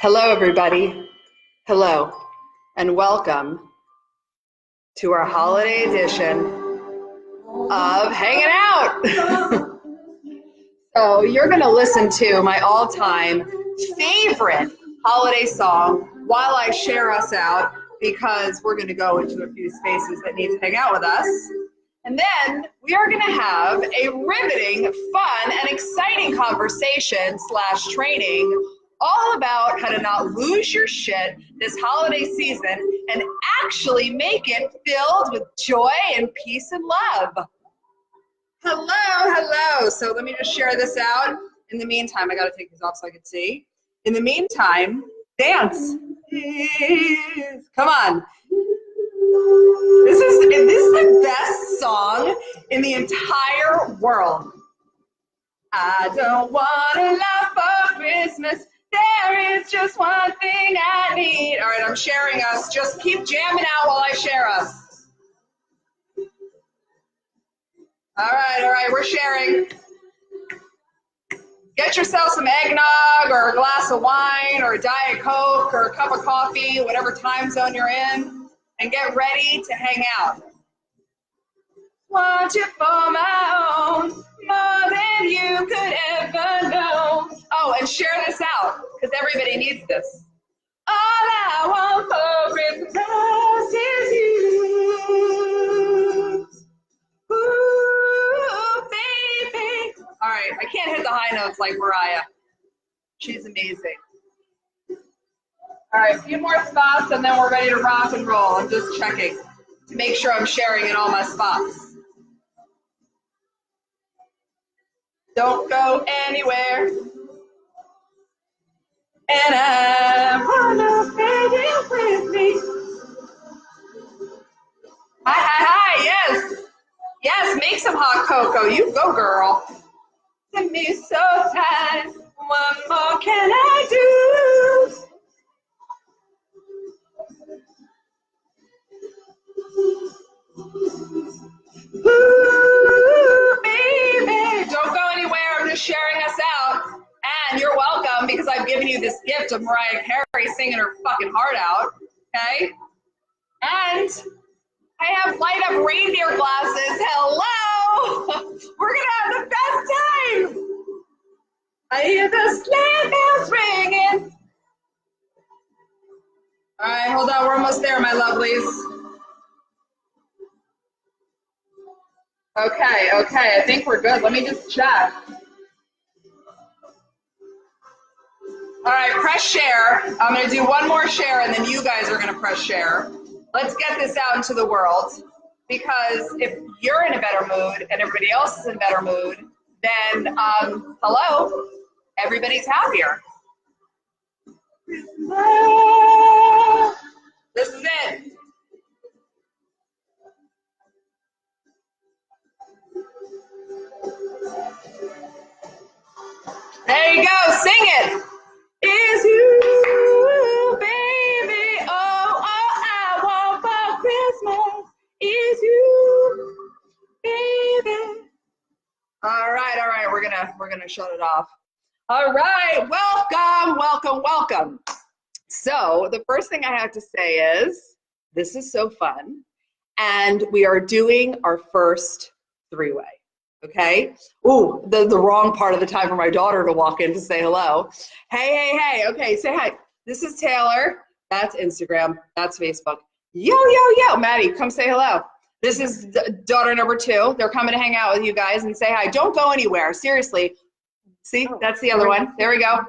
Hello, everybody. Hello, and welcome to our holiday edition of Hanging Out. So you're going to listen to my all-time favorite holiday song while I share us out, because we're going to go into a few spaces that need to hang out with us. And then we are going to have a riveting, fun, and exciting conversation / training all about how to not lose your shit this holiday season and actually make it filled with joy and peace and love. Hello, hello. So let me just share this out. In the meantime, I got to take these off so I can see. In the meantime, dance. Come on. This is the best song in the entire world. I don't want a lot for Christmas. There is just one thing I need. All right, I'm sharing us. Just keep jamming out while I share us. All right, we're sharing. Get yourself some eggnog or a glass of wine or a Diet Coke or a cup of coffee, whatever time zone you're in, and get ready to hang out. Want you for my own, more than you could ever know. Oh, and share this out, because everybody needs this. All I want for Christmas is you. Ooh, baby. All right, I can't hit the high notes like Mariah. She's amazing. All right, a few more spots, and then we're ready to rock and roll. I'm just checking to make sure I'm sharing in all my spots. Don't go anywhere. And I wanna stay here with me. Hi, yes. Yes, make some hot cocoa. You go, girl. To me so tight. What more can I do? Ooh, baby. Don't go anywhere. I'm just sharing us out. And you're welcome, because I've given you this gift of Mariah Carey singing her fucking heart out. Okay? And I have light up reindeer glasses. Hello! We're going to have the best time. I hear the sleigh bells ringing. All right, hold on. We're almost there, my lovelies. Okay, I think we're good. Let me just check. All right, press share. I'm going to do one more share, and then you guys are going to press share. Let's get this out into the world, because if you're in a better mood and everybody else is in a better mood, then, hello, everybody's happier. This is it. There you go, sing it. Is you, baby, all I want for Christmas is you, baby. All right, we're gonna shut it off. All right, welcome. So the first thing I have to say is, this is so fun, and we are doing our first three-way. Okay. Ooh, the wrong part of the time for my daughter to walk in to say hello. Hey. Okay, say hi. This is Taylor. That's Instagram. That's Facebook. Yo. Maddie, come say hello. This is daughter number 2. They're coming to hang out with you guys and say hi. Don't go anywhere. Seriously. See, that's the other one. There we go.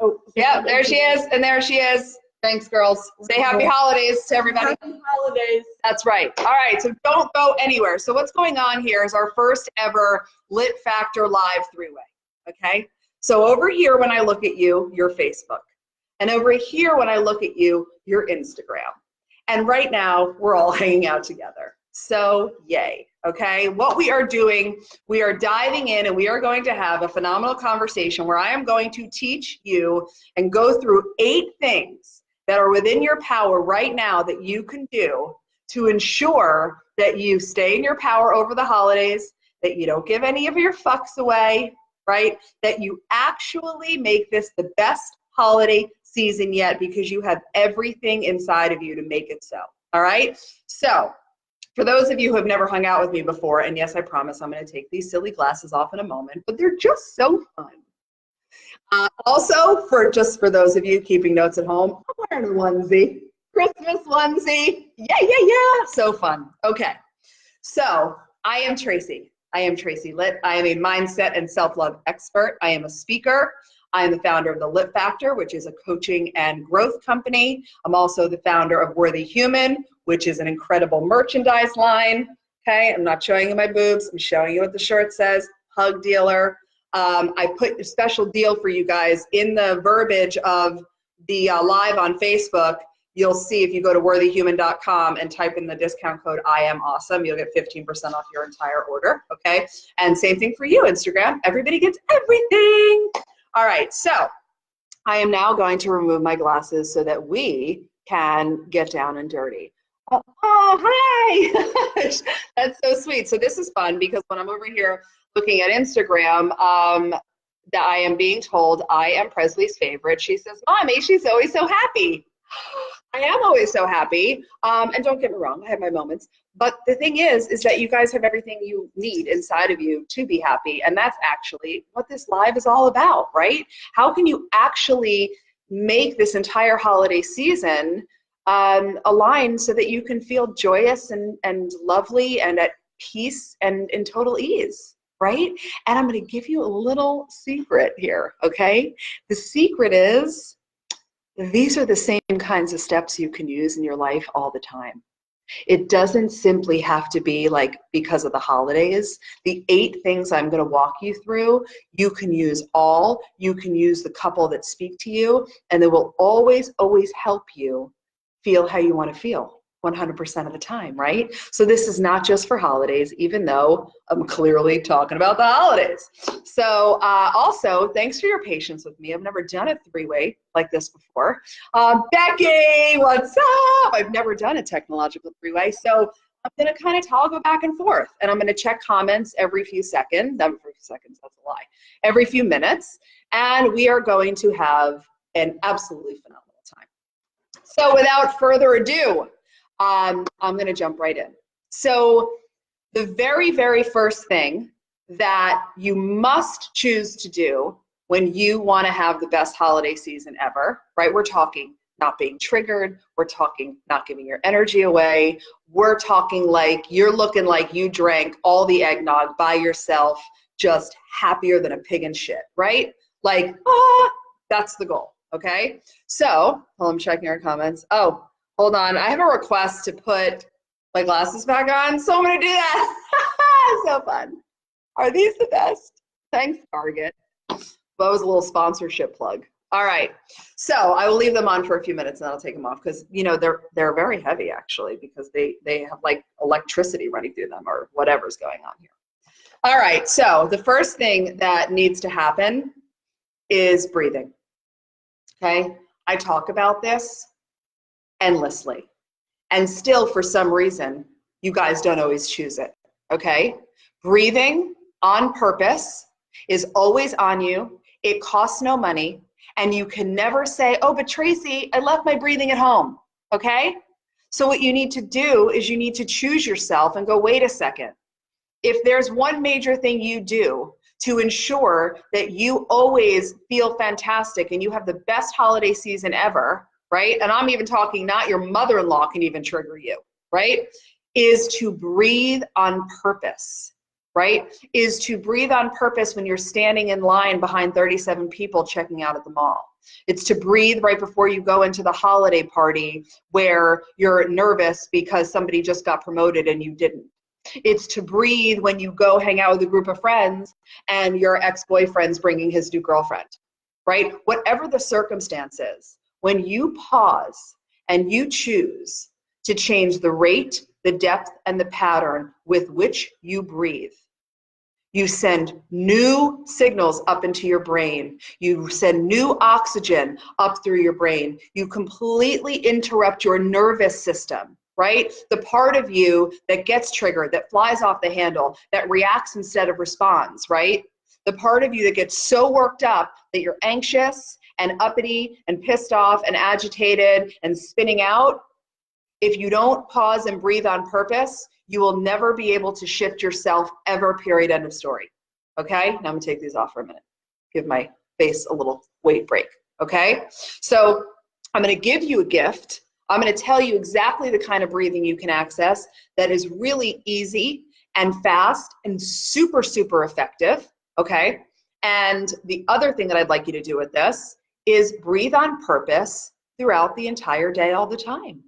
Oh, yeah, there she is. And there she is. Thanks, girls. Say happy holidays to everybody. Happy holidays. That's right. All right, so don't go anywhere. So what's going on here is our first ever Lit Factor Live three-way, okay? So over here when I look at you, your Facebook. And over here when I look at you, your Instagram. And right now, we're all hanging out together. So yay, okay? What we are doing, we are diving in, and we are going to have a phenomenal conversation where I am going to teach you and go through 8 things that are within your power right now that you can do to ensure that you stay in your power over the holidays, that you don't give any of your fucks away, right? That you actually make this the best holiday season yet because you have everything inside of you to make it so. All right? So, for those of you who have never hung out with me before, and yes, I promise I'm going to take these silly glasses off in a moment, but they're just so fun. Also, for those of you keeping notes at home, I'm wearing a onesie, Christmas onesie. Yeah. So fun. Okay. So I am Tracy. I am Tracy Litt. I am a mindset and self-love expert. I am a speaker. I am the founder of the Lit Factor, which is a coaching and growth company. I'm also the founder of Worthy Human, which is an incredible merchandise line. Okay, I'm not showing you my boobs. I'm showing you what the shirt says. Hug dealer. I put a special deal for you guys in the verbiage of the live on Facebook. You'll see if you go to worthyhuman.com and type in the discount code I am awesome, you'll get 15% off your entire order. Okay, and same thing for you, Instagram. Everybody gets everything. All right, so I am now going to remove my glasses so that we can get down and dirty. Oh, hi! That's so sweet. So this is fun because when I'm over here looking at Instagram, that I am being told I am Presley's favorite. She says, Mommy, she's always so happy. I am always so happy. And don't get me wrong, I have my moments. But the thing is that you guys have everything you need inside of you to be happy. And that's actually what this live is all about, right? How can you actually make this entire holiday season align so that you can feel joyous and lovely and at peace and in total ease, right? And I'm going to give you a little secret here, okay? The secret is these are the same kinds of steps you can use in your life all the time. It doesn't simply have to be like because of the holidays. The 8 things I'm going to walk you through, you can use all. You can use the couple that speak to you, and they will always, always help you feel how you want to feel 100% of the time, right? So this is not just for holidays, even though I'm clearly talking about the holidays. So also, thanks for your patience with me. I've never done a 3-way like this before. Becky, what's up? I've never done a technological 3-way. So I'm going to kind of toggle back and forth, and I'm going to check comments every few seconds. Every few seconds, that's a lie. Every few minutes. And we are going to have an absolutely phenomenal time. So without further ado, I'm going to jump right in. So the very, very first thing that you must choose to do when you want to have the best holiday season ever, right? We're talking not being triggered. We're talking not giving your energy away. We're talking like you're looking like you drank all the eggnog by yourself, just happier than a pig in shit, right? Like, that's the goal, okay? So, while I'm checking our comments. Oh, hold on, I have a request to put my glasses back on, so I'm gonna do that. So fun. Are these the best? Thanks, Target. That was a little sponsorship plug. All right, so I will leave them on for a few minutes and then I'll take them off because, you know, they're very heavy actually because they have like electricity running through them or whatever's going on here. All right, so the first thing that needs to happen is breathing, okay? I talk about this endlessly. And still, for some reason, you guys don't always choose it, okay? Breathing on purpose is always on you. It costs no money. And you can never say, oh, but Tracy, I left my breathing at home, okay? So what you need to do is you need to choose yourself and go, wait a second. If there's one major thing you do to ensure that you always feel fantastic and you have the best holiday season ever, right? And I'm even talking not your mother-in-law can even trigger you, right? Is to breathe on purpose, right? Is to breathe on purpose when you're standing in line behind 37 people checking out at the mall. It's to breathe right before you go into the holiday party where you're nervous because somebody just got promoted and you didn't. It's to breathe when you go hang out with a group of friends and your ex-boyfriend's bringing his new girlfriend, right? Whatever the circumstance is, when you pause and you choose to change the rate, the depth, and the pattern with which you breathe, you send new signals up into your brain. You send new oxygen up through your brain. You completely interrupt your nervous system, right? The part of you that gets triggered, that flies off the handle, that reacts instead of responds, right? The part of you that gets so worked up that you're anxious and uppity and pissed off and agitated and spinning out, if you don't pause and breathe on purpose, you will never be able to shift yourself ever, period, end of story. Okay? Now I'm gonna take these off for a minute. Give my face a little weight break, okay? So I'm gonna give you a gift. I'm gonna tell you exactly the kind of breathing you can access that is really easy and fast and super, super effective, okay? And the other thing that I'd like you to do with this is breathe on purpose throughout the entire day, all the time.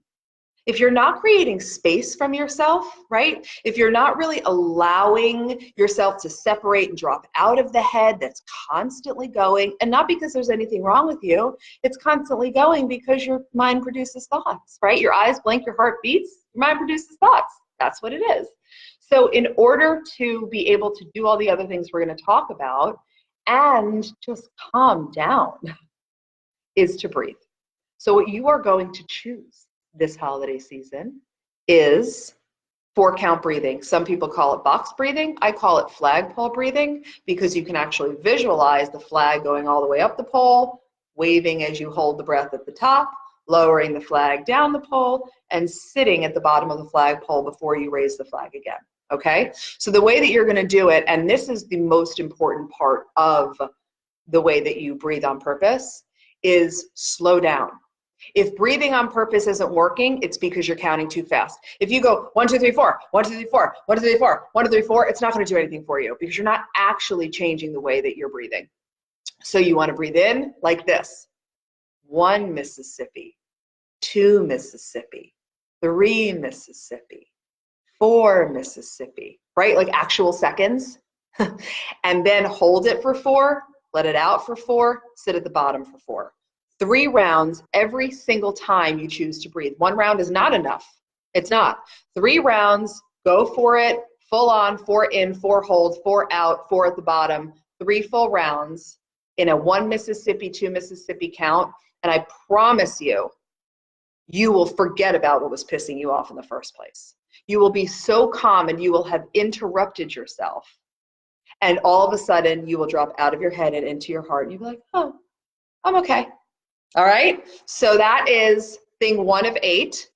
If you're not creating space from yourself, right? If you're not really allowing yourself to separate and drop out of the head that's constantly going, and not because there's anything wrong with you, it's constantly going because your mind produces thoughts, right? Your eyes blink, your heart beats, your mind produces thoughts. That's what it is. So in order to be able to do all the other things we're going to talk about and just calm down is to breathe. So what you are going to choose this holiday season is 4-count breathing. Some people call it box breathing. I call it flagpole breathing because you can actually visualize the flag going all the way up the pole, waving as you hold the breath at the top, lowering the flag down the pole, and sitting at the bottom of the flagpole before you raise the flag again. Okay? So the way that you're going to do it, and this is the most important part of the way that you breathe on purpose, is slow down. If breathing on purpose isn't working, it's because you're counting too fast. If you go 1, 2, 3, 4, 1, 2, 3, 4, 1, 2, 3, 4, 1, 2, 3, 4, it's not going to do anything for you because you're not actually changing the way that you're breathing. So you want to breathe in like this. 1 Mississippi, 2 Mississippi, 3 Mississippi, 4 Mississippi, right? Like actual seconds. And then hold it for 4, let it out for 4, sit at the bottom for 4. 3 rounds every single time you choose to breathe. 1 round is not enough. It's not. 3 rounds, go for it, full on, 4 in, 4 hold, 4 out, 4 at the bottom, 3 full rounds in a 1 Mississippi, 2 Mississippi count. And I promise you, you will forget about what was pissing you off in the first place. You will be so calm and you will have interrupted yourself. And all of a sudden, you will drop out of your head and into your heart. And you'll be like, oh, I'm okay. All right, so that is thing 1 of 8,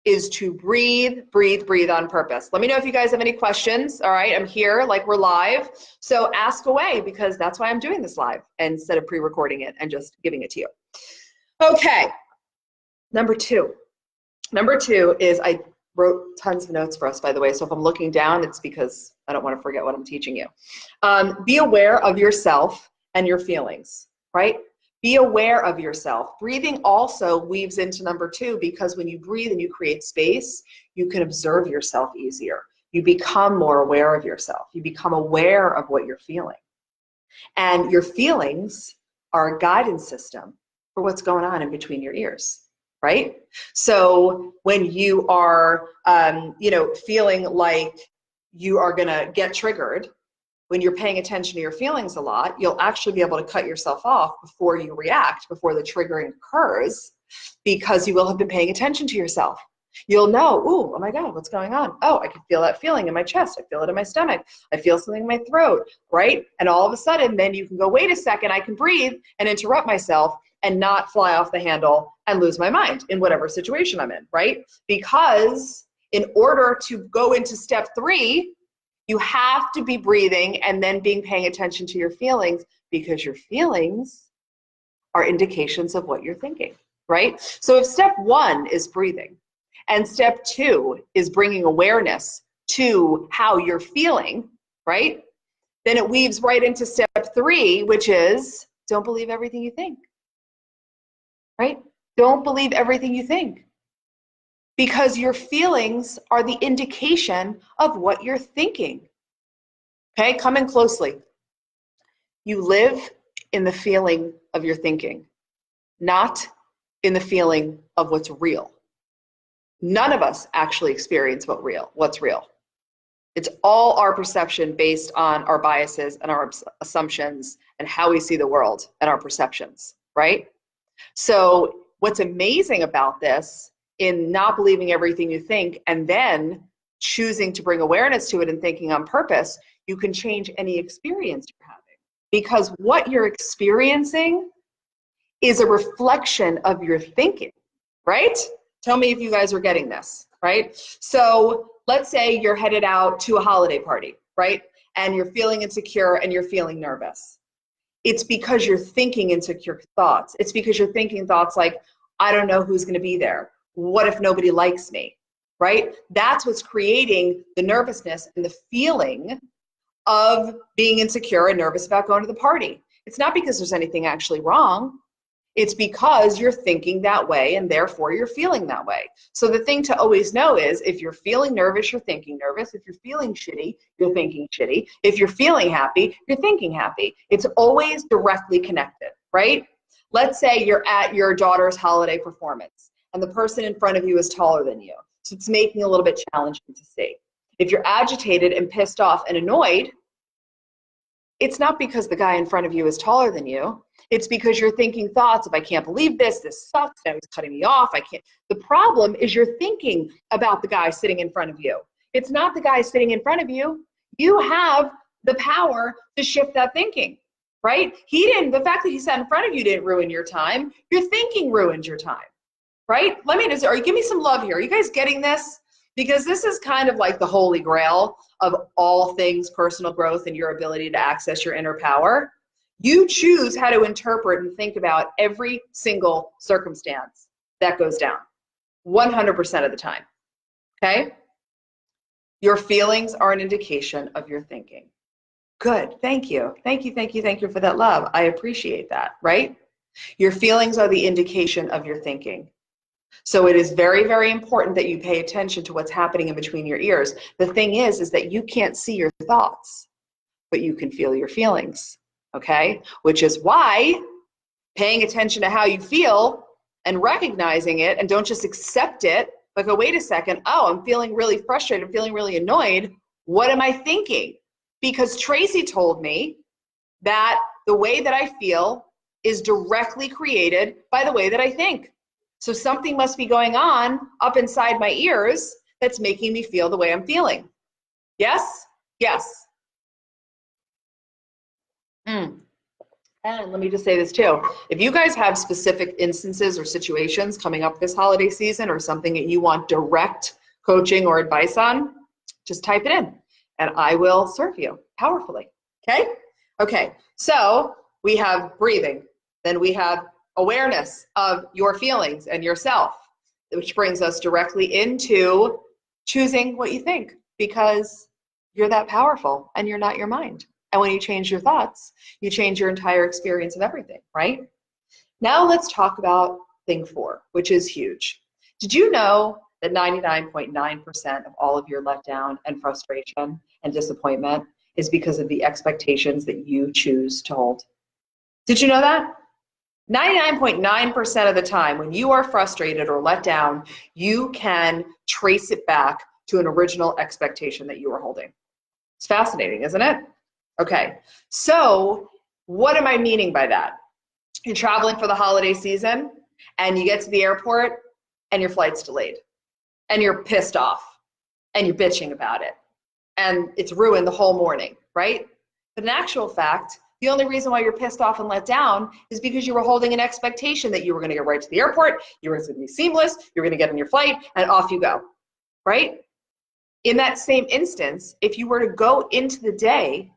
is to breathe, breathe, breathe on purpose. Let me know if you guys have any questions. All right, I'm here, like we're live. So ask away because that's why I'm doing this live instead of pre-recording it and just giving it to you. Okay, number 2. Number 2 is, I wrote tons of notes for us, by the way, so if I'm looking down, it's because I don't want to forget what I'm teaching you. Be aware of yourself and your feelings, right? Be aware of yourself. Breathing also weaves into number 2 because when you breathe and you create space, you can observe yourself easier. You become more aware of yourself. You become aware of what you're feeling. And your feelings are a guidance system for what's going on in between your ears, right? So when you are, feeling like you are gonna get triggered, when you're paying attention to your feelings a lot, you'll actually be able to cut yourself off before you react, before the triggering occurs, because you will have been paying attention to yourself. You'll know, ooh, oh my God, what's going on? Oh, I can feel that feeling in my chest. I feel it in my stomach. I feel something in my throat, right? And all of a sudden, then you can go, wait a second, I can breathe and interrupt myself and not fly off the handle and lose my mind in whatever situation I'm in, right? Because in order to go into step 3, you have to be breathing and then paying attention to your feelings, because your feelings are indications of what you're thinking, right? So if step 1 is breathing and step 2 is bringing awareness to how you're feeling, right? Then it weaves right into step 3, which is don't believe everything you think, right? Don't believe everything you think. Because your feelings are the indication of what you're thinking. Okay, come in closely. You live in the feeling of your thinking, not in the feeling of what's real. None of us actually experience what's real. It's all our perception based on our biases and our assumptions and how we see the world and our perceptions, right? So what's amazing about this, in not believing everything you think and then choosing to bring awareness to it and thinking on purpose, you can change any experience you're having. Because what you're experiencing is a reflection of your thinking, right? Tell me if you guys are getting this, right? So let's say you're headed out to a holiday party, right? And you're feeling insecure and you're feeling nervous. It's because you're thinking insecure thoughts. It's because you're thinking thoughts like, I don't know who's going to be there. What if nobody likes me, right? That's what's creating the nervousness and the feeling of being insecure and nervous about going to the party. It's not because there's anything actually wrong. It's because you're thinking that way and therefore you're feeling that way. So the thing to always know is if you're feeling nervous, you're thinking nervous. If you're feeling shitty, you're thinking shitty. If you're feeling happy, you're thinking happy. It's always directly connected, right? Let's say you're at your daughter's holiday performance and the person in front of you is taller than you. So it's making it a little bit challenging to see. If you're agitated and pissed off and annoyed, it's not because the guy in front of you is taller than you. It's because you're thinking thoughts of, I can't believe this sucks, now he's cutting me off, I can't. The problem is you're thinking about the guy sitting in front of you. It's not the guy sitting in front of you. You have the power to shift that thinking, right? The fact that he sat in front of you didn't ruin your time. Your thinking ruined your time, right? Give me some love here. Are you guys getting this? Because this is kind of like the holy grail of all things personal growth and your ability to access your inner power. You choose how to interpret and think about every single circumstance that goes down 100% of the time, okay? Your feelings are an indication of your thinking. Good, thank you. Thank you for that love. I appreciate that, right? Your feelings are the indication of your thinking. So it is very, very important that you pay attention to what's happening in between your ears. The thing is that you can't see your thoughts, but you can feel your feelings, okay? Which is why paying attention to how you feel and recognizing it, and don't just accept it, but go, wait a second, oh, I'm feeling really frustrated, I'm feeling really annoyed. What am I thinking? Because Tracy told me that the way that I feel is directly created by the way that I think. So something must be going on up inside my ears that's making me feel the way I'm feeling. Yes? Yes. And let me just say this too. If you guys have specific instances or situations coming up this holiday season or something that you want direct coaching or advice on, just type it in and I will serve you powerfully. Okay? Okay, so we have breathing, then we have awareness of your feelings and yourself, which brings us directly into choosing what you think, because you're that powerful and you're not your mind. And when you change your thoughts, you change your entire experience of everything, right? Now let's talk about thing 4, which is huge. Did you know that 99.9% of all of your letdown and frustration and disappointment is because of the expectations that you choose to hold? Did you know that? 99.9% of the time when you are frustrated or let down, you can trace it back to an original expectation that you were holding. It's fascinating, isn't it? Okay, so what am I meaning by that? You're traveling for the holiday season and you get to the airport and your flight's delayed and you're pissed off and you're bitching about it and it's ruined the whole morning, right? But in actual fact, the only reason why you're pissed off and let down is because you were holding an expectation that you were going to get right to the airport, you were going to be seamless, you were going to get on your flight, and off you go, right? In that same instance, if you were to go into the day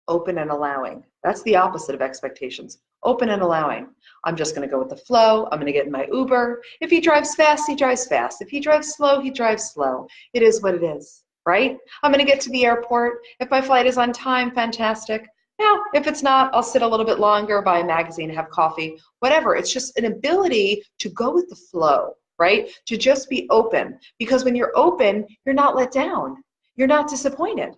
open and allowing, that's the opposite of expectations. Open and allowing. I'm just going to go with the flow. I'm going to get in my Uber. If he drives fast, he drives fast. If he drives slow, he drives slow. It is what it is, right? I'm going to get to the airport. If my flight is on time, fantastic. Now, if it's not, I'll sit a little bit longer, buy a magazine, have coffee, whatever. It's just an ability to go with the flow, right? To just be open. Because when you're open, you're not let down. You're not disappointed,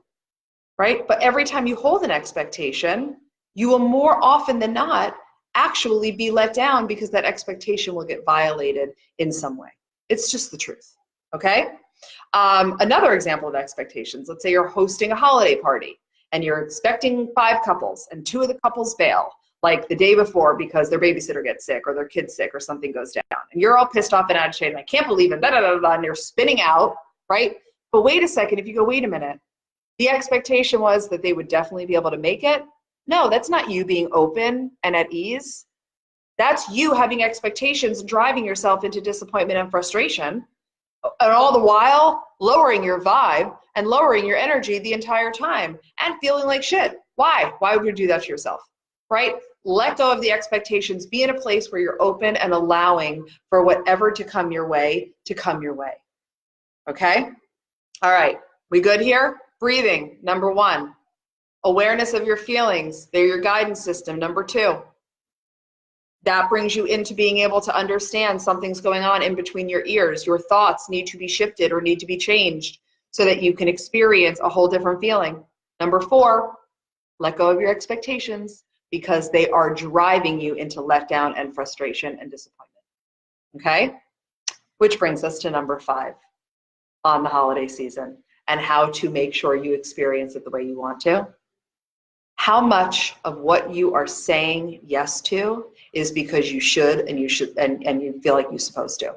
right? But every time you hold an expectation, you will more often than not actually be let down because that expectation will get violated in some way. It's just the truth, okay? Another example of expectations, let's say you're hosting a holiday party and you're expecting 5 couples and 2 of the couples bail, like the day before because their babysitter gets sick or their kid's sick or something goes down. And you're all pissed off and agitated, and I can't believe it, da, da, da, da, and you're spinning out, right? But wait a second, if you go, wait a minute, the expectation was that they would definitely be able to make it. No, that's not you being open and at ease. That's you having expectations and driving yourself into disappointment and frustration, and all the while lowering your vibe and lowering your energy the entire time and feeling like shit. Why? Why would you do that to yourself, right? Let go of the expectations. Be in a place where you're open and allowing for whatever to come your way to come your way. Okay? All right. We good here? Breathing, number 1. Awareness of your feelings. They're your guidance system, number 2. That brings you into being able to understand something's going on in between your ears. Your thoughts need to be shifted or need to be changed so that you can experience a whole different feeling. Number 4, let go of your expectations because they are driving you into letdown and frustration and disappointment. Okay? Which brings us to number 5 on the holiday season and how to make sure you experience it the way you want to. How much of what you are saying yes to is because you should and you feel like you're supposed to,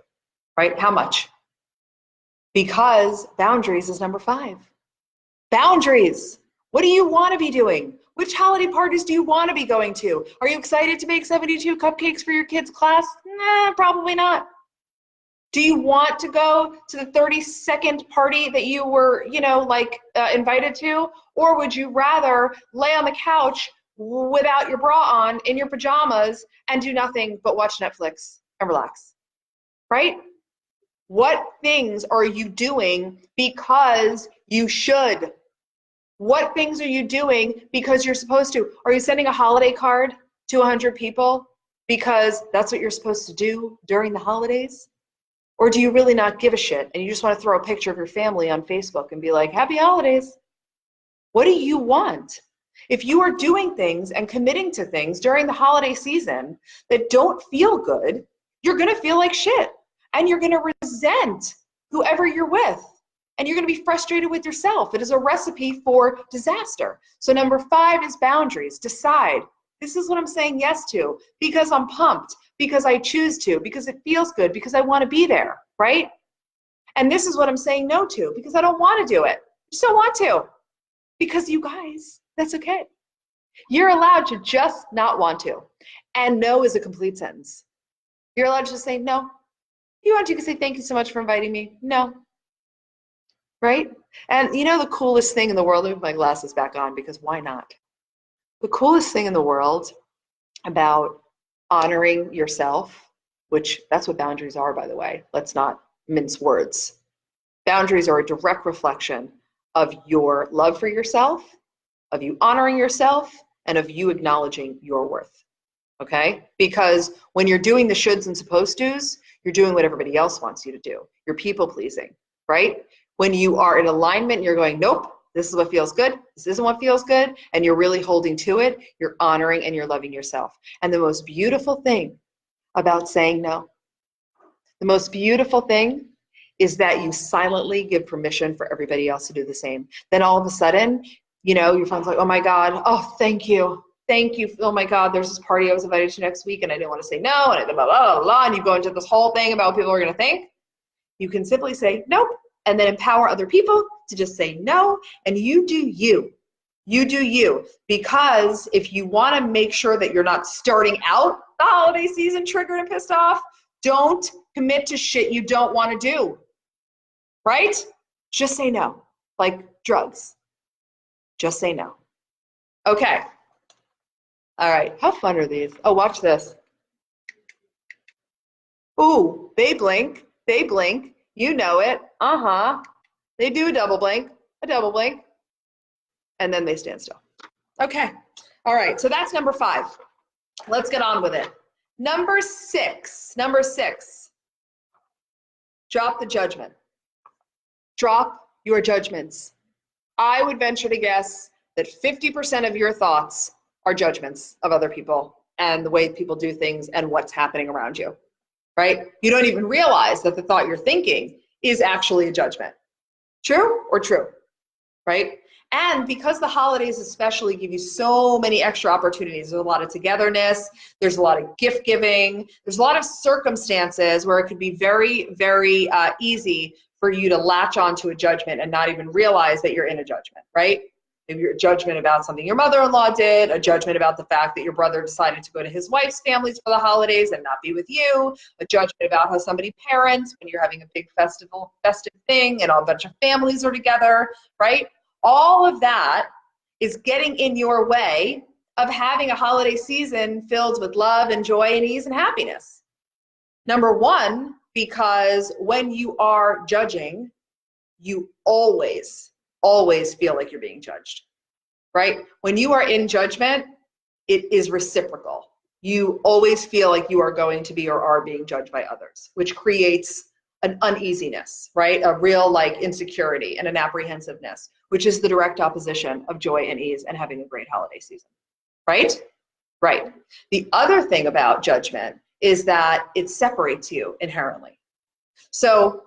right? How much? Because boundaries is number 5. Boundaries. What do you want to be doing? Which holiday parties do you want to be going to? Are you excited to make 72 cupcakes for your kids' class? Nah, probably not. Do you want to go to the 32nd party that you were, invited to? Or would you rather lay on the couch without your bra on in your pajamas and do nothing but watch Netflix and relax, right? What things are you doing because you should? What things are you doing because you're supposed to? Are you sending a holiday card to 100 people because that's what you're supposed to do during the holidays? Or do you really not give a shit and you just want to throw a picture of your family on Facebook and be like, happy holidays? What do you want? If you are doing things and committing to things during the holiday season that don't feel good, you're going to feel like shit and you're going to resent whoever you're with and you're going to be frustrated with yourself. It is a recipe for disaster. So number 5 is boundaries. Decide, this is what I'm saying yes to because I'm pumped, because I choose to, because it feels good, because I want to be there, right? And this is what I'm saying no to because I don't want to do it. I just don't want to. Because you guys, that's okay. You're allowed to just not want to. And no is a complete sentence. You're allowed to just say no. You want, you can say thank you so much for inviting me. No. Right? And you know the coolest thing in the world, let me put my glasses back on because why not? The coolest thing in the world about honoring yourself, which that's what boundaries are, by the way. Let's not mince words. Boundaries are a direct reflection of your love for yourself, of you honoring yourself, and of you acknowledging your worth, okay? Because when you're doing the shoulds and supposed tos, you're doing what everybody else wants you to do. You're people pleasing, right? When you are in alignment, you're going, nope, this is what feels good, this isn't what feels good, and you're really holding to it, you're honoring and you're loving yourself. And the most beautiful thing about saying no, the most beautiful thing is that you silently give permission for everybody else to do the same. Then all of a sudden, your friend's like, oh my God, oh, thank you. Thank you. Oh my God, there's this party I was invited to next week and I didn't want to say no, and blah, blah, blah, blah, and you go into this whole thing about what people are going to think. You can simply say nope, and then empower other people to just say no, and you do you. You do you. Because if you want to make sure that you're not starting out the holiday season triggered and pissed off, don't commit to shit you don't want to do. Right? Just say no. Like drugs. Just say no. Okay. All right. How fun are these? Oh, watch this. Ooh, they blink. They blink. You know it. Uh-huh. They do a double blink. And then they stand still. Okay. All right. So that's number 5. Let's get on with it. Number 6. Drop the judgment. Drop your judgments. I would venture to guess that 50% of your thoughts are judgments of other people and the way people do things and what's happening around you, right? You don't even realize that the thought you're thinking is actually a judgment. True or true, right? And because the holidays especially give you so many extra opportunities, there's a lot of togetherness, there's a lot of gift giving, there's a lot of circumstances where it could be very, very easy for you to latch onto a judgment and not even realize that you're in a judgment, right? Maybe your judgment about something your mother-in-law did, a judgment about the fact that your brother decided to go to his wife's families for the holidays and not be with you, a judgment about how somebody parents when you're having a big festive thing and a bunch of families are together, right? All of that is getting in your way of having a holiday season filled with love and joy and ease and happiness. Number one, because when you are judging, you always feel like you're being judged, right? When you are in judgment, it is reciprocal. You always feel like you are going to be or are being judged by others, which creates an uneasiness, right? A real like insecurity and an apprehensiveness, which is the direct opposition of joy and ease and having a great holiday season, right? Right. The other thing about judgment is that it separates you inherently. So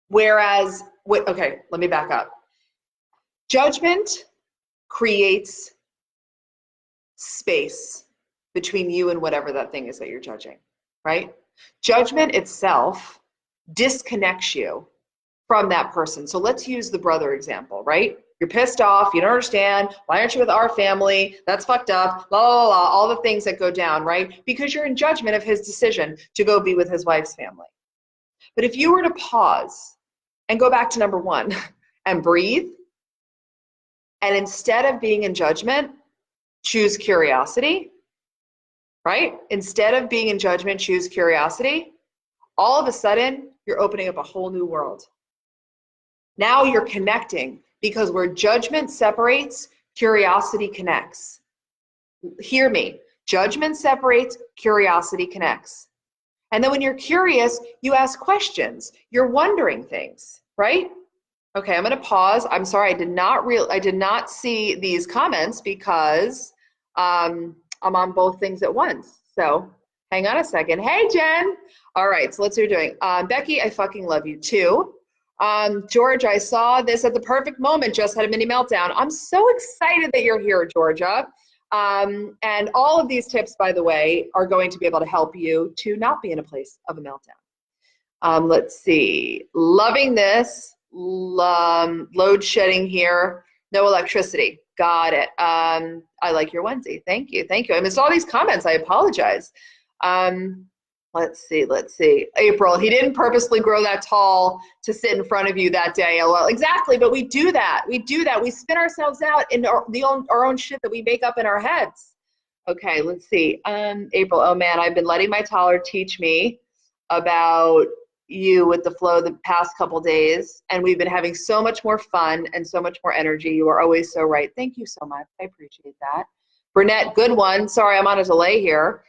whereas, okay, let me back up. Judgment creates space between you and whatever that thing is that you're judging, right? Judgment itself disconnects you from that person. So let's use the brother example, right? You're pissed off, you don't understand, why aren't you with our family? That's fucked up, blah, blah, blah, all the things that go down, right? Because you're in judgment of his decision to go be with his wife's family. But if you were to pause and go back to number one and breathe, and instead of being in judgment, choose curiosity, right? Instead of being in judgment, choose curiosity. All of a sudden, you're opening up a whole new world. Now you're connecting, because where judgment separates, curiosity connects. Hear me. Judgment separates, curiosity connects. And then when you're curious, you ask questions. You're wondering things, right? Okay, I'm going to pause. I'm sorry, I did not see these comments because I'm on both things at once. So hang on a second. Hey, Jen. All right, so let's see what we're doing. Becky, I fucking love you too. George, I saw this at the perfect moment, just had a mini meltdown. I'm so excited that you're here, Georgia. And all of these tips, by the way, are going to be able to help you to not be in a place of a meltdown. Let's see. Loving this. Load shedding here. No electricity. Got it. I like your onesie. Thank you. Thank you. I missed all these comments. I apologize. Let's see. April, he didn't purposely grow that tall to sit in front of you that day. Well, exactly, but we do that. We spin ourselves out in our own shit that we make up in our heads. Okay, let's see. April, oh man, I've been letting my toddler teach me about you with the flow the past couple days, and we've been having so much more fun and so much more energy. You are always so right. Thank you so much. I appreciate that. Burnett, good one. Sorry, I'm on a delay here.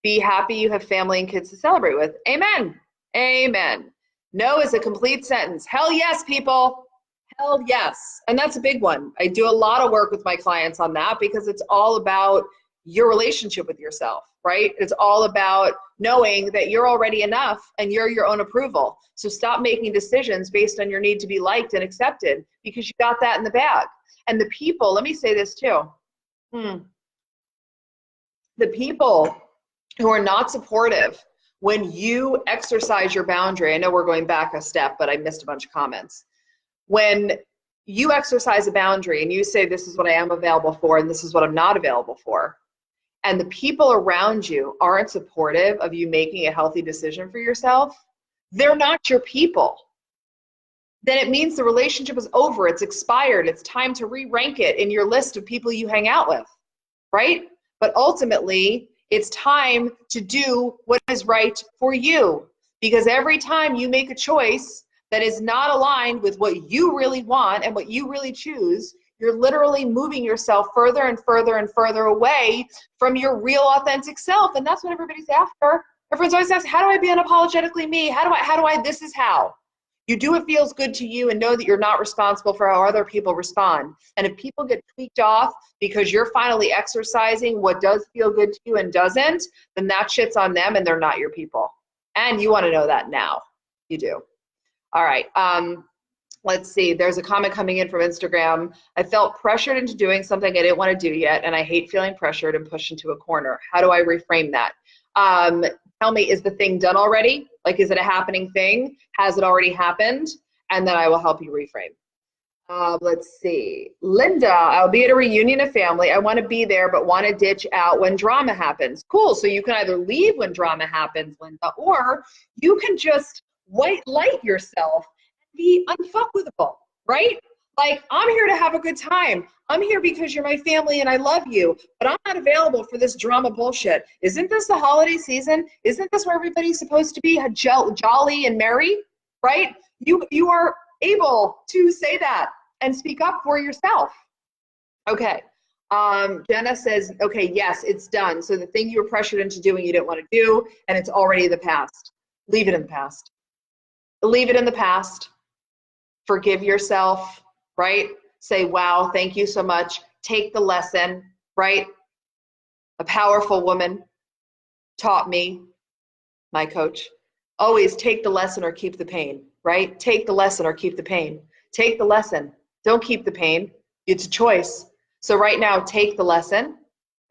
Be happy you have family and kids to celebrate with. Amen. Amen. No is a complete sentence. Hell yes, people. Hell yes. And that's a big one. I do a lot of work with my clients on that because it's all about your relationship with yourself, right? It's all about knowing that you're already enough and you're your own approval. So stop making decisions based on your need to be liked and accepted because you got that in the bag. And the people, let me say this too. The people who are not supportive when you exercise your boundary, I know we're going back a step, but I missed a bunch of comments. When you exercise a boundary and you say, this is what I am available for and this is what I'm not available for, and the people around you aren't supportive of you making a healthy decision for yourself, they're not your people. Then it means the relationship is over, it's expired, it's time to re-rank it in your list of people you hang out with, right? But ultimately, it's time to do what is right for you, because every time you make a choice that is not aligned with what you really want and what you really choose, you're literally moving yourself further and further and further away from your real authentic self. And that's what everybody's after. Everyone's always asking, how do I be unapologetically me? How do I, this is how. You do what feels good to you and know that you're not responsible for how other people respond. And if people get tweaked off because you're finally exercising what does feel good to you and doesn't, then that shit's on them and they're not your people. And you want to know that now. You do. All right. Let's see. There's a comment coming in from Instagram. I felt pressured into doing something I didn't want to do yet, and I hate feeling pressured and pushed into a corner. How do I reframe that? Tell me, is the thing done already? Like, is it a happening thing? Has it already happened? And then I will help you reframe. Let's see. Linda, I'll be at a reunion of family. I want to be there, but want to ditch out when drama happens. Cool. So you can either leave when drama happens, Linda, or you can just white light yourself and be unfuckable, right? Like, I'm here to have a good time. I'm here because you're my family and I love you, but I'm not available for this drama bullshit. Isn't this the holiday season? Isn't this where everybody's supposed to be jolly and merry, right? You are able to say that and speak up for yourself. Okay. Jenna says, okay, yes, it's done. So the thing you were pressured into doing you didn't want to do, and it's already in the past. Leave it in the past. Leave it in the past. Forgive yourself, right? Say, wow, thank you so much. Take the lesson, right? A powerful woman taught me, my coach, always take the lesson or keep the pain, right? Take the lesson or keep the pain. Take the lesson. Don't keep the pain. It's a choice. So right now, take the lesson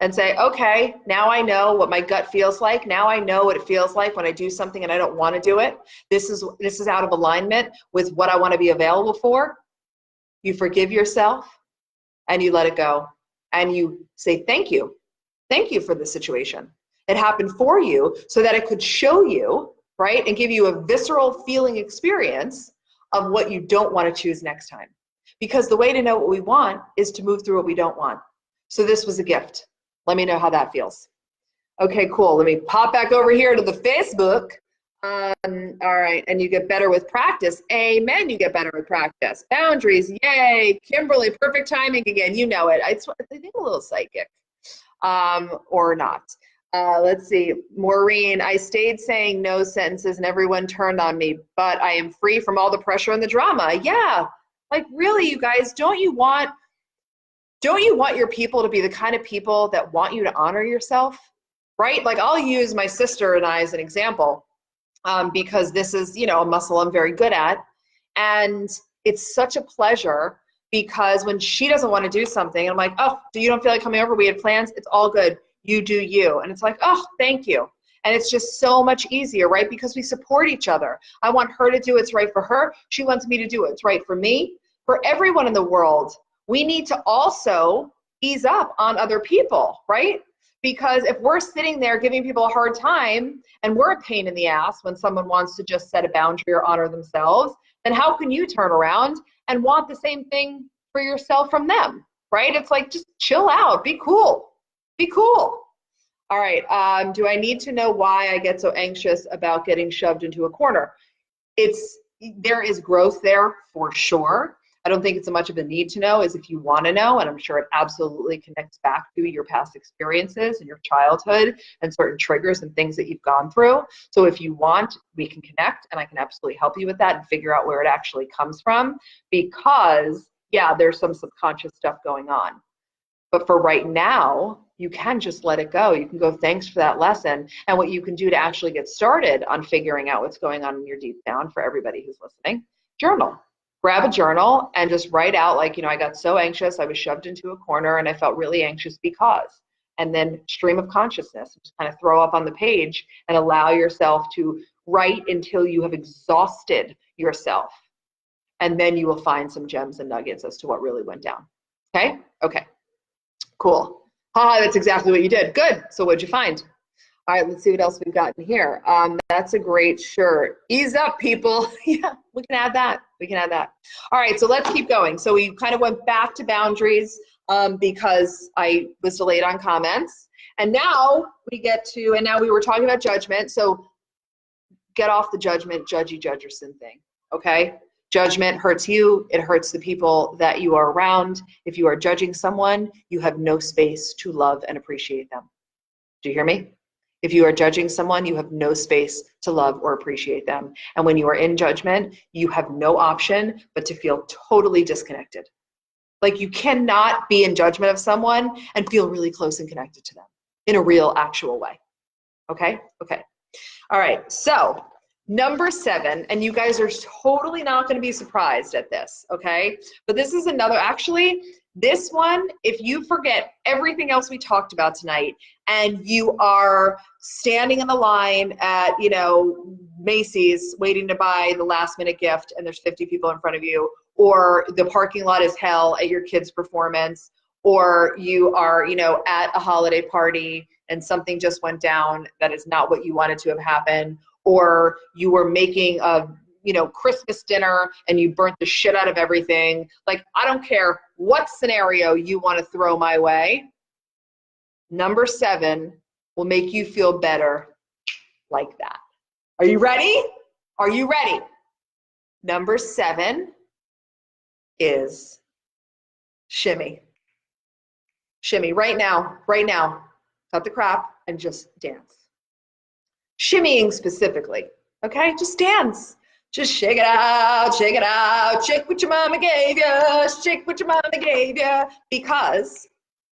and say, okay, now I know what my gut feels like. Now I know what it feels like when I do something and I don't want to do it. This is out of alignment with what I want to be available for. You forgive yourself and you let it go. And you say, thank you. Thank you for the situation. It happened for you so that it could show you, right, and give you a visceral feeling experience of what you don't want to choose next time. Because the way to know what we want is to move through what we don't want. So this was a gift. Let me know how that feels. Okay, cool. Let me pop back over here to the Facebook. All right, and you get better with practice. Amen, you get better with practice. Boundaries, yay. Kimberly, perfect timing again. You know it. I think a little psychic, or not. Let's see, Maureen, I stayed saying no sentences and everyone turned on me, but I am free from all the pressure and the drama. Yeah, like really, you guys, don't you want your people to be the kind of people that want you to honor yourself, right? Like, I'll use my sister and I as an example, because this is, a muscle I'm very good at. And it's such a pleasure because when she doesn't want to do something, I'm like, oh, you don't feel like coming over? We had plans. It's all good. You do you. And it's like, oh, thank you. And it's just so much easier, right? Because we support each other. I want her to do what's right for her. She wants me to do what's right for me. For everyone in the world, we need to also ease up on other people, right? Because if we're sitting there giving people a hard time and we're a pain in the ass when someone wants to just set a boundary or honor themselves, then how can you turn around and want the same thing for yourself from them, right? It's like, just chill out, be cool, be cool. All right, do I need to know why I get so anxious about getting shoved into a corner? There is growth there for sure. I don't think it's so much of a need to know as if you want to know, and I'm sure it absolutely connects back to your past experiences and your childhood and certain triggers and things that you've gone through. So if you want, we can connect and I can absolutely help you with that and figure out where it actually comes from, because yeah, there's some subconscious stuff going on. But for right now, you can just let it go. You can go, thanks for that lesson. And what you can do to actually get started on figuring out what's going on in your deep down, for everybody who's listening, journal. Grab a journal and just write out, like, I got so anxious, I was shoved into a corner and I felt really anxious because, and then stream of consciousness, just kind of throw up on the page and allow yourself to write until you have exhausted yourself. And then you will find some gems and nuggets as to what really went down. Okay? Okay. Cool. That's exactly what you did. Good. So what'd you find? All right, let's see what else we've got in here. That's a great shirt. Ease up, people. Yeah, we can add that. We can add that. All right, so let's keep going. So we kind of went back to boundaries because I was delayed on comments. And now now we were talking about judgment. So get off the judgment, judgy judgerson thing, okay? Judgment hurts you. It hurts the people that you are around. If you are judging someone, you have no space to love and appreciate them. Do you hear me? If you are judging someone, you have no space to love or appreciate them. And when you are in judgment, you have no option but to feel totally disconnected. Like, you cannot be in judgment of someone and feel really close and connected to them in a real, actual way. Okay? Okay. All right. So number 7, and you guys are totally not going to be surprised at this, okay? But this is another, actually, This one, if you forget everything else we talked about tonight and you are standing in the line at, you know, Macy's waiting to buy the last minute gift and there's 50 people in front of you, or the parking lot is hell at your kid's performance, or you are, you know, at a holiday party and something just went down that is not what you wanted to have happened, or you were making a, you know, Christmas dinner and you burnt the shit out of everything. Like, I don't care what scenario you want to throw my way. Number 7 will make you feel better like that. Are you ready? Are you ready? Number 7 is shimmy. Shimmy right now, right now. Cut the crap and just dance. Shimmying specifically, okay? Just dance. Just shake it out, shake it out. Shake what your mama gave you, shake what your mama gave you. Because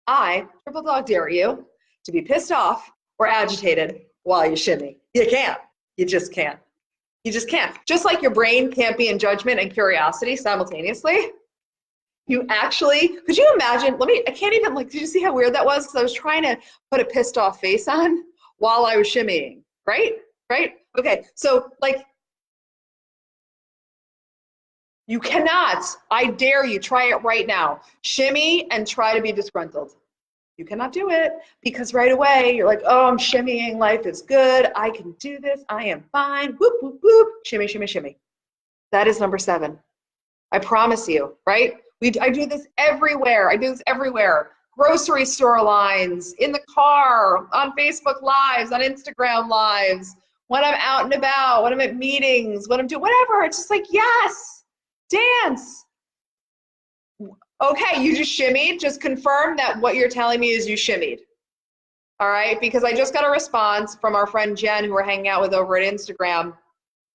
I triple dog dare you to be pissed off or agitated while you shimmy. You can't. You just can't. You just can't. Just like your brain can't be in judgment and curiosity simultaneously, you actually, could you imagine, I can't even, like, did you see how weird that was? Because I was trying to put a pissed off face on while I was shimmying, right? Right? Okay, so like, you cannot, I dare you, try it right now. Shimmy and try to be disgruntled. You cannot do it because right away you're like, oh, I'm shimmying, life is good, I can do this, I am fine, whoop, whoop, whoop, shimmy, shimmy, shimmy. That is number 7. I promise you, right? I do this everywhere. I do this everywhere. Grocery store lines, in the car, on Facebook Lives, on Instagram Lives, when I'm out and about, when I'm at meetings, when I'm doing whatever. It's just like, yes, dance. Okay, you just shimmied. Just confirm that what you're telling me is you shimmied. All right, because I just got a response from our friend Jen, who we're hanging out with over at Instagram.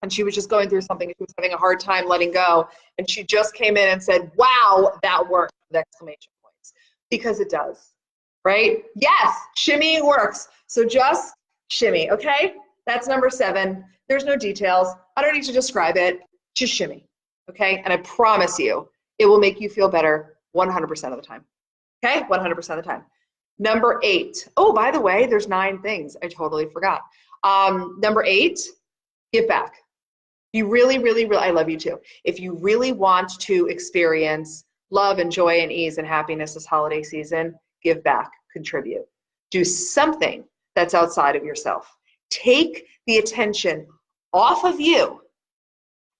And she was just going through something. She was having a hard time letting go. And she just came in and said, wow, that worked, with exclamation points. Because it does, right? Yes, shimmying works. So just shimmy, okay? That's number 7. There's no details. I don't need to describe it. Just shimmy, okay? And I promise you, it will make you feel better 100% of the time, okay? 100% of the time. Number 8. Oh, by the way, there's 9 things. I totally forgot. Number 8, give back. You really, really, really, I love you too. If you really want to experience love and joy and ease and happiness this holiday season, give back, contribute. Do something that's outside of yourself. Take the attention off of you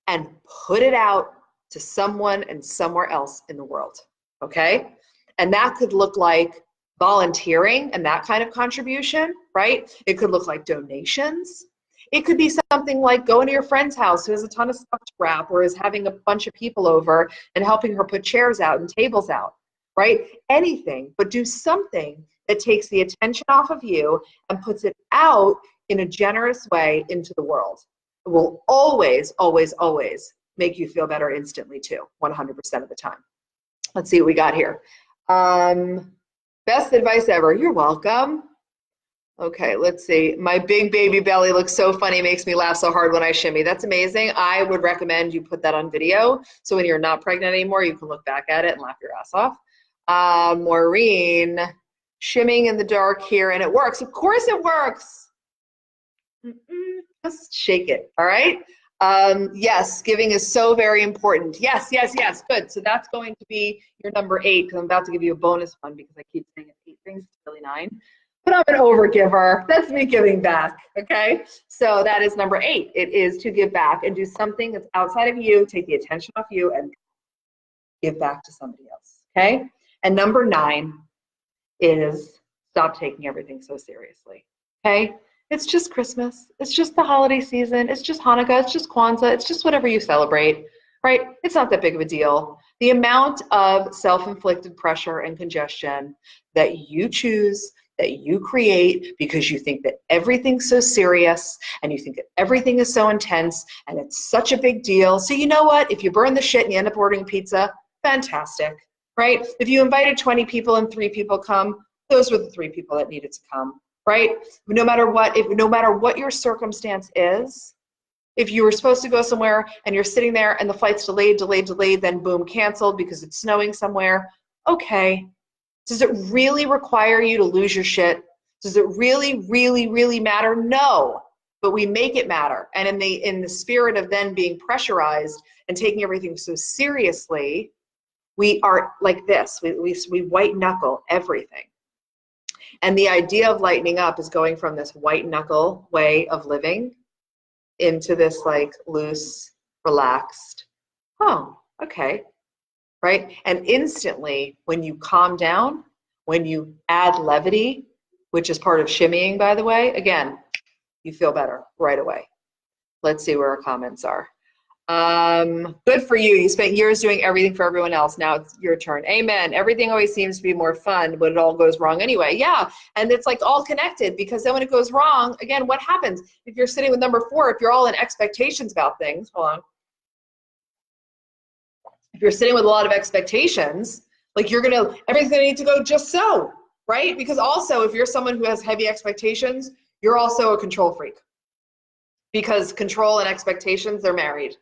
and put it out to someone and somewhere else in the world, okay? And that could look like volunteering and that kind of contribution, right? It could look like donations. It could be something like going to your friend's house who has a ton of stuff to wrap or is having a bunch of people over and helping her put chairs out and tables out, right? Anything, but do something that takes the attention off of you and puts it out in a generous way into the world. It will always, always, always make you feel better instantly too, 100% of the time. Let's see what we got here. Best advice ever. You're welcome. Okay, let's see. My big baby belly looks so funny, makes me laugh so hard when I shimmy. That's amazing. I would recommend you put that on video, so when you're not pregnant anymore, you can look back at it and laugh your ass off. Maureen, shimming in the dark here, and it works. Of course it works. Just shake it, all right? Yes, giving is so very important. Yes, yes, yes, good. So that's going to be your number 8, because I'm about to give you a bonus one because I keep saying it's 8 things, it's really 9. But I'm an overgiver. That's me giving back, okay? So that is number 8. It is to give back and do something that's outside of you, take the attention off you, and give back to somebody else, okay? And number 9 is stop taking everything so seriously, okay? It's just Christmas. It's just the holiday season. It's just Hanukkah. It's just Kwanzaa. It's just whatever you celebrate, right? It's not that big of a deal. The amount of self-inflicted pressure and congestion that you choose, that you create because you think that everything's so serious and you think that everything is so intense and it's such a big deal. So you know what? If you burn the shit and you end up ordering pizza, fantastic, right? If you invited 20 people and 3 people come, those were the 3 people that needed to come, right? No matter what your circumstance is, if you were supposed to go somewhere and you're sitting there and the flight's delayed, then boom, canceled because it's snowing somewhere, Okay. Does it really require you to lose your shit? Does it really, really, really matter? No, but we make it matter. And in the spirit of then being pressurized and taking everything so seriously, we are like this. We white knuckle everything. And the idea of lightening up is going from this white knuckle way of living into this like loose, relaxed, oh, okay, right? And instantly, when you calm down, when you add levity, which is part of shimmying, by the way, again, you feel better right away. Let's see where our comments are. Good for you. You spent years doing everything for everyone else. Now it's your turn. Amen. Everything always seems to be more fun, but it all goes wrong anyway. Yeah. And it's like all connected, because then when it goes wrong, again, what happens? If you're sitting with number 4, if you're all in expectations about things, hold on. If you're sitting with a lot of expectations, like everything's gonna need to go just so, right? Because also, if you're someone who has heavy expectations, you're also a control freak, because control and expectations, they're married,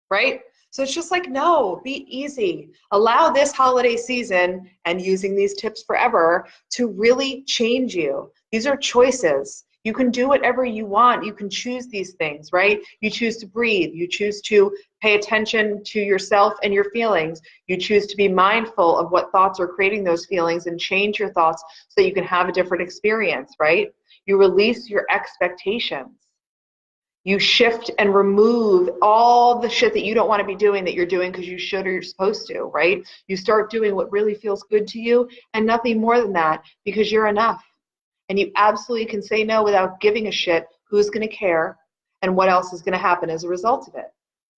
right? So it's just like, no, be easy. Allow this holiday season and using these tips forever to really change you. These are choices. You can do whatever you want. You can choose these things, right? You choose to breathe. You choose to pay attention to yourself and your feelings. You choose to be mindful of what thoughts are creating those feelings and change your thoughts so that you can have a different experience, right? You release your expectations. You shift and remove all the shit that you don't want to be doing that you're doing because you should or you're supposed to, right? You start doing what really feels good to you and nothing more than that, because you're enough. And you absolutely can say no without giving a shit who's going to care and what else is going to happen as a result of it,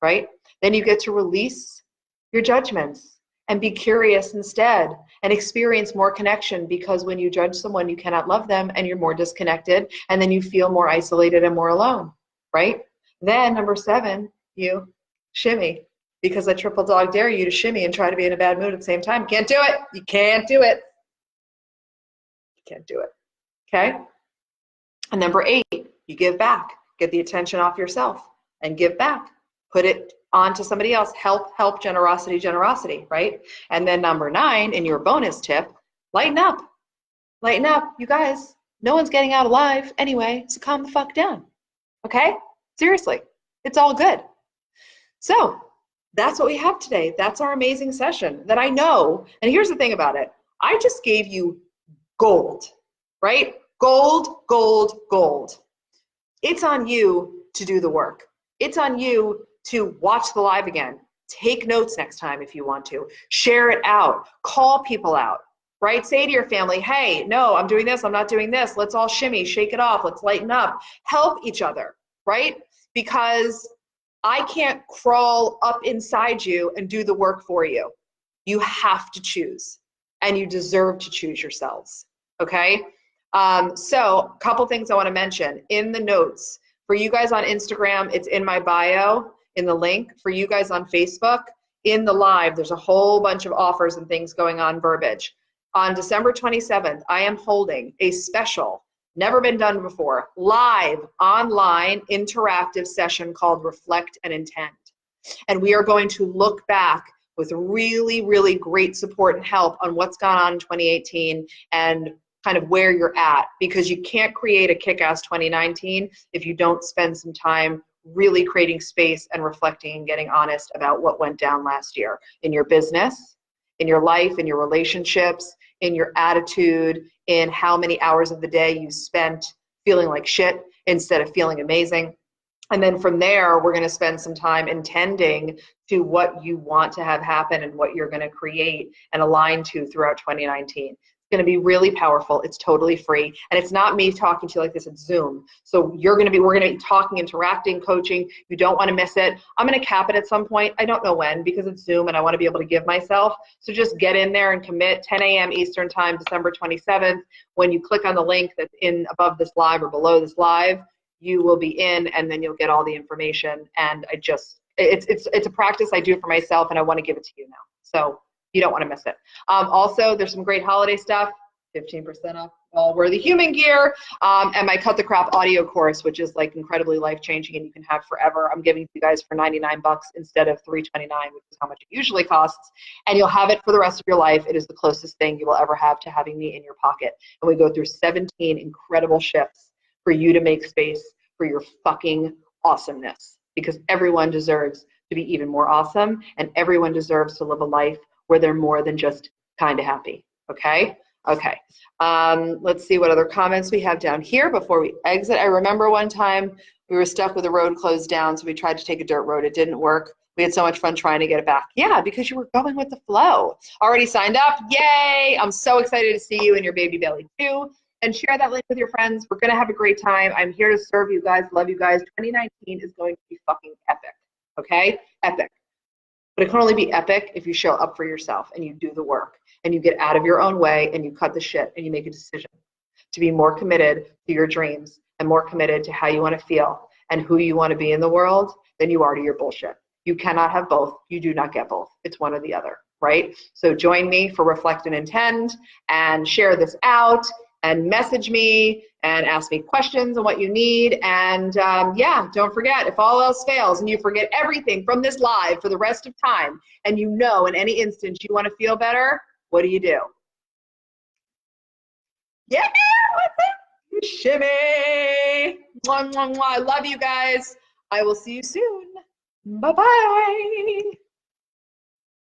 right? Then you get to release your judgments and be curious instead and experience more connection, because when you judge someone, you cannot love them and you're more disconnected, and then you feel more isolated and more alone. Right? Then number 7, you shimmy, because I triple dog dare you to shimmy and try to be in a bad mood at the same time. Can't do it. You can't do it. You can't do it. Okay? And number 8, you give back. Get the attention off yourself and give back. Put it on to somebody else. Help, generosity, generosity, right? And then number 9, in your bonus tip, lighten up. Lighten up. You guys, no one's getting out alive anyway, so calm the fuck down. Okay? Seriously, it's all good. So that's what we have today. That's our amazing session that I know. And here's the thing about it. I just gave you gold, right? Gold, gold, gold. It's on you to do the work. It's on you to watch the live again. Take notes next time if you want to. Share it out. Call people out, right? Say to your family, hey, no, I'm doing this, I'm not doing this. Let's all shimmy, shake it off. Let's lighten up. Help each other, right? Because I can't crawl up inside you and do the work for you. You have to choose, and you deserve to choose yourselves, okay? So a couple things I want to mention. In the notes, for you guys on Instagram, it's in my bio, in the link. For you guys on Facebook, in the live, there's a whole bunch of offers and things going on, verbiage. On December 27th, I am holding a special, never been done before, live, online, interactive session called Reflect and Intend. And we are going to look back with really, really great support and help on what's gone on in 2018 and kind of where you're at, because you can't create a kick-ass 2019 if you don't spend some time really creating space and reflecting and getting honest about what went down last year in your business, in your life, in your relationships, in your attitude, in how many hours of the day you spent feeling like shit instead of feeling amazing. And then from there, we're going to spend some time intending to what you want to have happen and what you're going to create and align to throughout 2019. It's going to be really powerful. It's totally free. And it's not me talking to you like this, it's Zoom. So we're going to be talking, interacting, coaching. You don't want to miss it. I'm going to cap it at some point. I don't know when, because it's Zoom and I want to be able to give myself. So just get in there and commit. 10 a.m. Eastern time, December 27th. When you click on the link that's in above this live or below this live, you will be in, and then you'll get all the information. And it's a practice I do for myself, and I want to give it to you now. So you don't want to miss it. Also, there's some great holiday stuff, 15% off all wear the human gear, and my Cut the Crap audio course, which is like incredibly life-changing and you can have forever. I'm giving you guys for 99 bucks instead of $329, which is how much it usually costs, and you'll have it for the rest of your life. It is the closest thing you will ever have to having me in your pocket. And we go through 17 incredible shifts for you to make space for your fucking awesomeness, because everyone deserves to be even more awesome, and everyone deserves to live a life where they're more than just kind of happy. Okay? Okay. Let's see what other comments we have down here before we exit. I remember one time we were stuck with the road closed down, so we tried to take a dirt road. It didn't work. We had so much fun trying to get it back. Yeah, because you were going with the flow. Already signed up. Yay! I'm so excited to see you in your baby belly too. And share that link with your friends. We're going to have a great time. I'm here to serve you guys. Love you guys. 2019 is going to be fucking epic. Okay? Epic. But it can only be epic if you show up for yourself and you do the work and you get out of your own way and you cut the shit and you make a decision to be more committed to your dreams and more committed to how you want to feel and who you want to be in the world than you are to your bullshit. You cannot have both. You do not get both. It's one or the other, right? So join me for Reflect and Intend and share this out and message me and ask me questions on what you need. And yeah, don't forget, if all else fails and you forget everything from this live for the rest of time, and you know in any instance you want to feel better, what do? Yeah, what's it? You shimmy. Mwah, mwah, mwah. I love you guys. I will see you soon. Bye-bye.